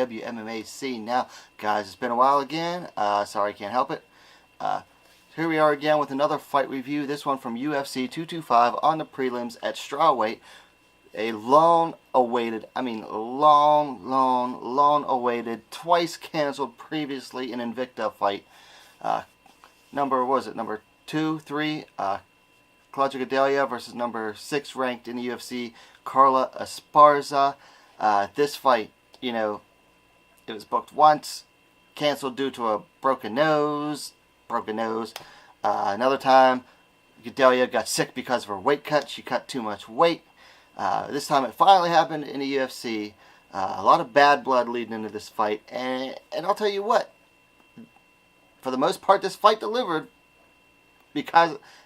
WMMA scene. Now, guys, it's been a while again. Sorry, I can't help it. Here we are again with another fight review. This one from UFC 225 on the prelims at strawweight. A long-awaited, long-awaited, twice canceled previously in Invicta fight. Number 2, 3, Claudia Gadelha versus number 6 ranked in the UFC, Carla Esparza. This fight, it was booked once, canceled due to a broken nose. Another time, Gadelha got sick because of her weight cut. She cut too much weight. This time it finally happened in the UFC. A lot of bad blood leading into this fight. And I'll tell you what, for the most part, this fight delivered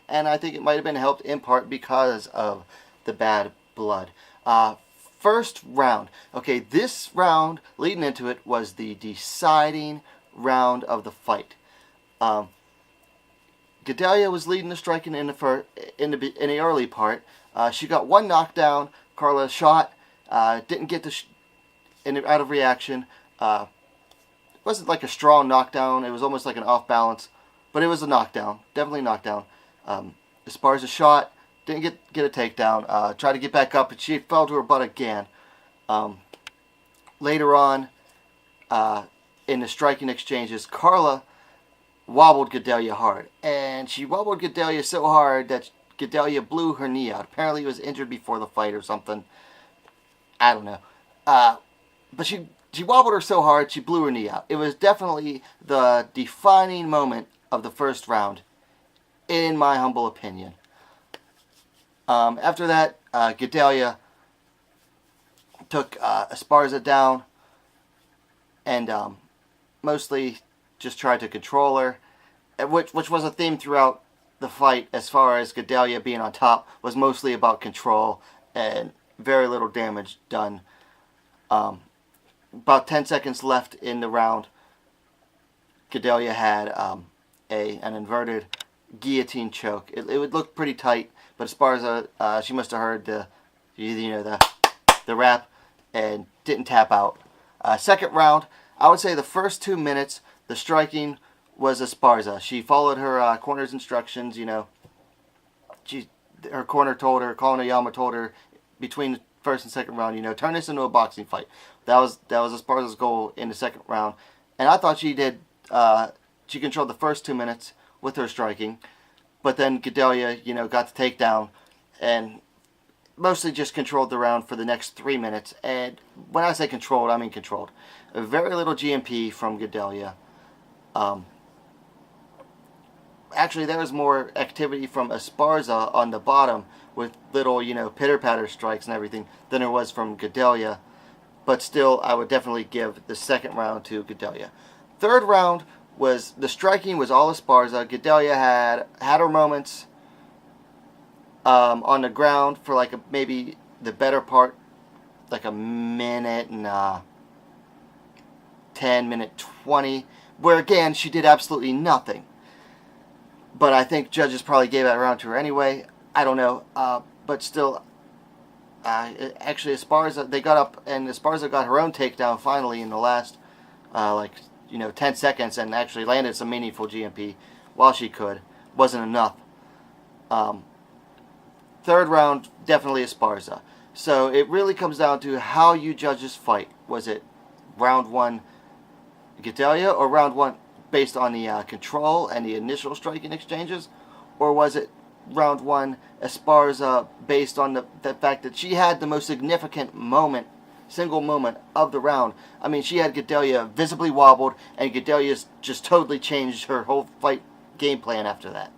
and I think it might have been helped in part because of the bad blood. First round. Okay, this round leading into it was the deciding round of the fight. Gadelha was leading the striking in the early part. She got one knockdown. Carla shot, didn't get out of reaction. It wasn't like a strong knockdown. It was almost like an off balance, but it was a knockdown, definitely a knockdown. Esparza shot, didn't get a takedown. Tried to get back up, but she fell to her butt again. Later on, in the striking exchanges, Carla wobbled Gadelha hard, and she wobbled Gadelha so hard that Gadelha blew her knee out. Apparently, he was injured before the fight or something. I don't know. But she wobbled her so hard, she blew her knee out. It was definitely the defining moment of the first round, in my humble opinion. After that, Gadelha took Esparza down and mostly just tried to control her, which was a theme throughout the fight. As far as Gadelha being on top, was mostly about control and very little damage done. About 10 seconds left in the round, Gadelha had an inverted guillotine choke. It would look pretty tight, but Esparza, she must have heard the rap and didn't tap out. Second round, I would say the first 2 minutes, the striking was Esparza. She followed her corner's instructions. Her corner told her, Colin Oyama told her between the first and second round, turn this into a boxing fight. That was Esparza's goal in the second round, and I thought she did. She controlled the first 2 minutes with her striking, but then Gadelha, got the takedown and mostly just controlled the round for the next 3 minutes. And when I say controlled, I mean controlled. Very little GMP from Gadelha. Actually, there was more activity from Esparza on the bottom with little, pitter-patter strikes and everything than there was from Gadelha. But still, I would definitely give the second round to Gadelha. Third round was, the striking was all Esparza. Gadelha had her moments on the ground for maybe the better part, like a minute and 10, minute 20, where again she did absolutely nothing. But I think judges probably gave that round to her anyway. I don't know, but still, actually Esparza, they got up and Esparza got her own takedown finally in the last 10 seconds and actually landed some meaningful GMP while she could. Wasn't enough. Third round, definitely Esparza. So it really comes down to how you judge this fight. Was it round 1 Gadelha, or round 1 based on the control and the initial striking exchanges? Or was it round 1 Esparza based on the fact that she had the most significant single moment of the round? I mean, she had Gadelha visibly wobbled, and Gadelha just totally changed her whole fight game plan after that.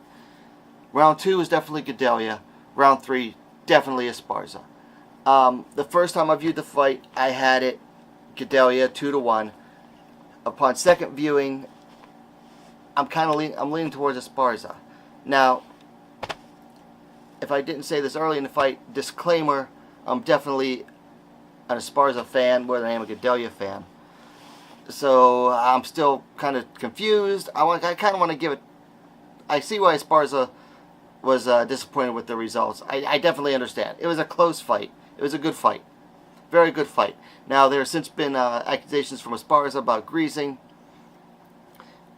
Round 2 was definitely Gadelha. Round 3, definitely Esparza. The first time I viewed the fight, I had it Gadelha 2-1. Upon second viewing, I'm leaning towards Esparza. Now, if I didn't say this early in the fight, disclaimer, I'm definitely an Esparza fan more than I am a Gadelha fan. So I'm still kind of confused. I kind of want to give it. I see why Esparza was disappointed with the results. I definitely understand. It was a close fight. It was a good fight. Very good fight. Now, there have since been accusations from Esparza about greasing.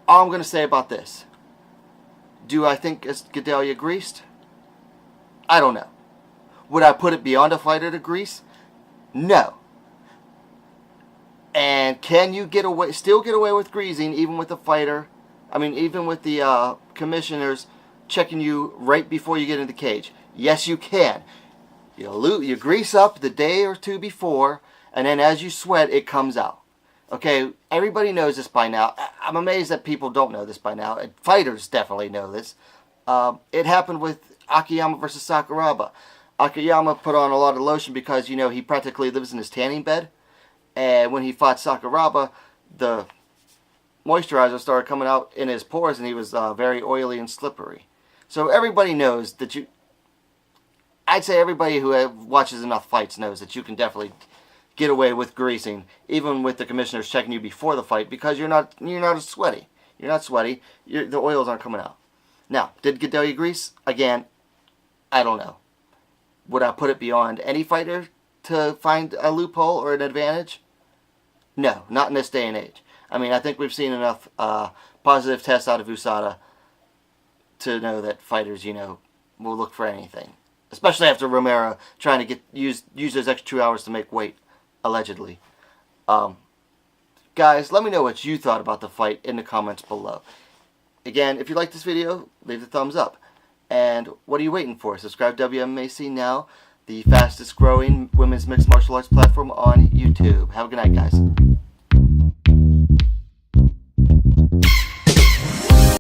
All I'm going to say about this, do I think Gadelha greased? I don't know. Would I put it beyond a fighter to grease? No. And can you still get away with greasing even with a fighter? I mean, even with the commissioners checking you right before you get in the cage? Yes, you can. You grease up the day or two before, and then as you sweat, it comes out. Okay, everybody knows this by now. I'm amazed that people don't know this by now. Fighters definitely know this. It happened with Akiyama versus Sakuraba. Akiyama put on a lot of lotion because, he practically lives in his tanning bed. And when he fought Sakuraba, the moisturizer started coming out in his pores, and he was very oily and slippery. So everybody knows that I'd say everybody who watches enough fights knows that you can definitely get away with greasing, even with the commissioners checking you before the fight, because you're not as sweaty. You're not sweaty. The oils aren't coming out. Now, did Gadelha grease? Again, I don't know. Would I put it beyond any fighter to find a loophole or an advantage? No, not in this day and age. I mean, I think we've seen enough positive tests out of USADA to know that fighters, will look for anything. Especially after Romero trying to use those extra 2 hours to make weight, allegedly. Guys, let me know what you thought about the fight in the comments below. Again, if you like this video, leave the thumbs up. And what are you waiting for? Subscribe to WMMA now, the fastest growing women's mixed martial arts platform on YouTube. Have a good night, guys.